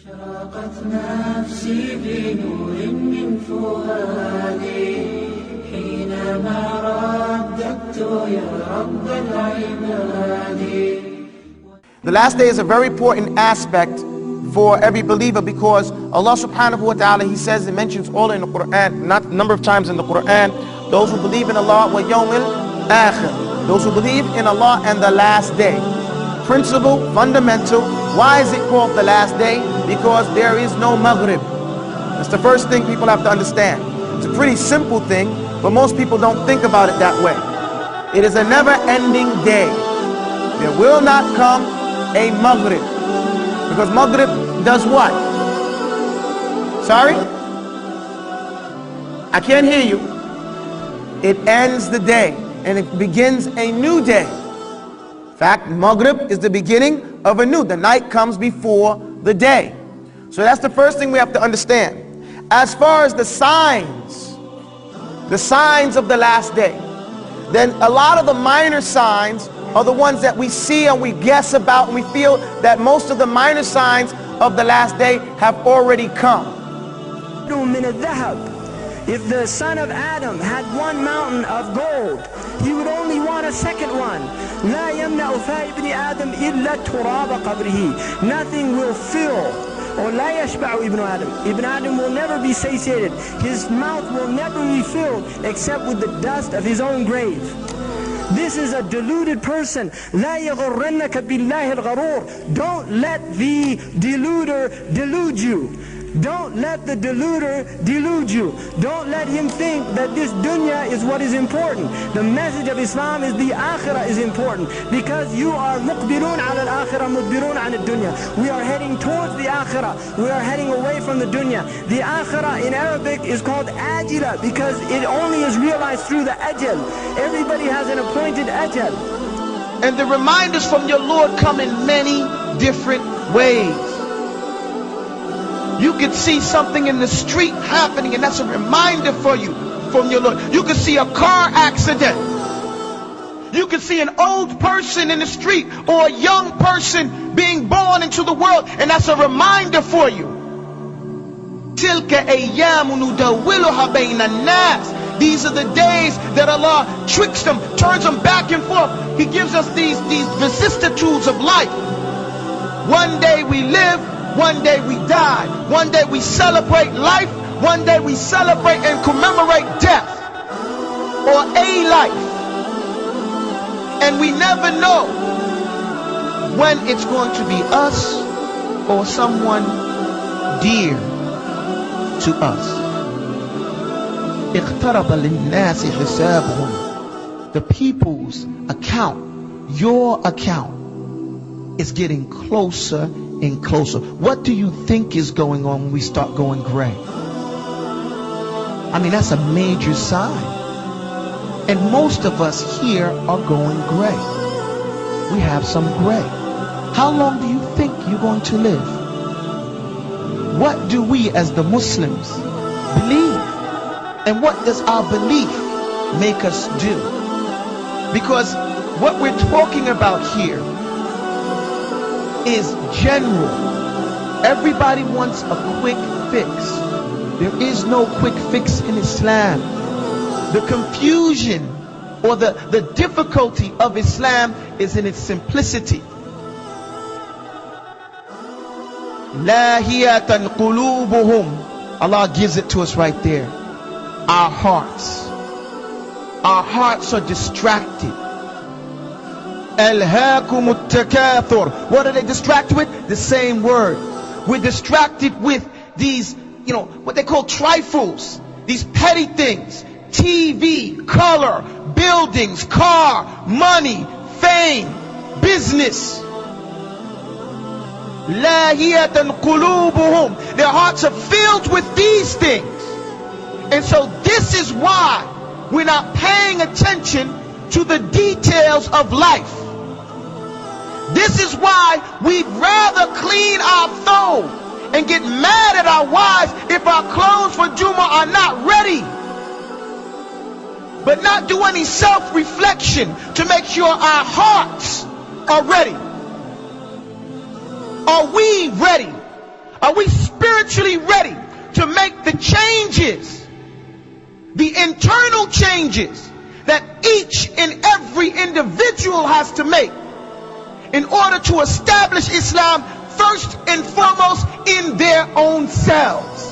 أشرقت نفسي بنور من فؤادي حينما رددت يا رب العباد. The last day is a very important aspect for every believer because Allah subhanahu wa ta'ala, He says, He mentions all in the Quran, not a number of times in the Quran, those who believe in Allah wa yawmil akhir, those who believe in Allah and the last day. Principle, fundamental. Why is it called the last day? Because there is no Maghrib. That's the first thing people have to understand. It's a pretty simple thing, but most people don't think about it that way. It is a never-ending day. There will not come a Maghrib. Because Maghrib does what? Sorry? I can't hear you. It ends the day and it begins a new day. In fact, Maghrib is the beginning of a new. The night comes before the day. So that's the first thing we have to understand. As far as the signs of the last day, then a lot of the minor signs are the ones that we see and we guess about, and we feel that most of the minor signs of the last day have already come. If the son of Adam had one mountain of gold, he would only want a second one. Nothing will fill, or لا يشبع ابن آدم. Ibn Adam will never be satiated. His mouth will never be filled except with the dust of his own grave. This is a deluded person. لا يغرنك بالله الغرور. Don't let the deluder delude you. Don't let the deluder delude you. Don't let him think that this dunya is what is important. The message of Islam is the Akhira is important, because you are muqbilun ala al-Akhira, mudbirun ala dunya. We are heading towards the Akhira. We are heading away from the dunya. The Akhira in Arabic is called Ajila because it only is realized through the ajal. Everybody has an appointed ajal. And the reminders from your Lord come in many different ways. You could see something in the street happening, and that's a reminder for you from your Lord. You could see a car accident. You could see an old person in the street or a young person being born into the world, and that's a reminder for you. These are the days that Allah tricks them, turns them back and forth. He gives us these vicissitudes of life. One day we live, one day we die. One day we celebrate life. One day we celebrate and commemorate death or a life. And we never know when it's going to be us or someone dear to us. The people's account, your account, is getting closer and closer. What do you think is going on when we start going gray? I mean, that's a major sign. And most of us here are going gray. We have some gray. How long do you think you're going to live? What do we as the Muslims believe? And what does our belief make us do? Because what we're talking about here is general. Everybody wants a quick fix. There is no quick fix in Islam. The confusion or the difficulty of Islam is in its simplicity. Lahiyatan qulubuhum. Allah gives it to us right there. Our hearts are distracted. Alhaakum at-takathur. What are they distracted with? The same word. We're distracted with these, what they call trifles. These petty things. TV, color, buildings, car, money, fame, business. Lahiyatan qulubuhum. Their hearts are filled with these things. And so this is why we're not paying attention to the details of life. This is why we'd rather clean our phone and get mad at our wives if our clothes for Juma are not ready, but not do any self-reflection to make sure our hearts are ready. Are we ready? Are we spiritually ready to make the changes, the internal changes that each and every individual has to make in order to establish Islam first and foremost in their own selves?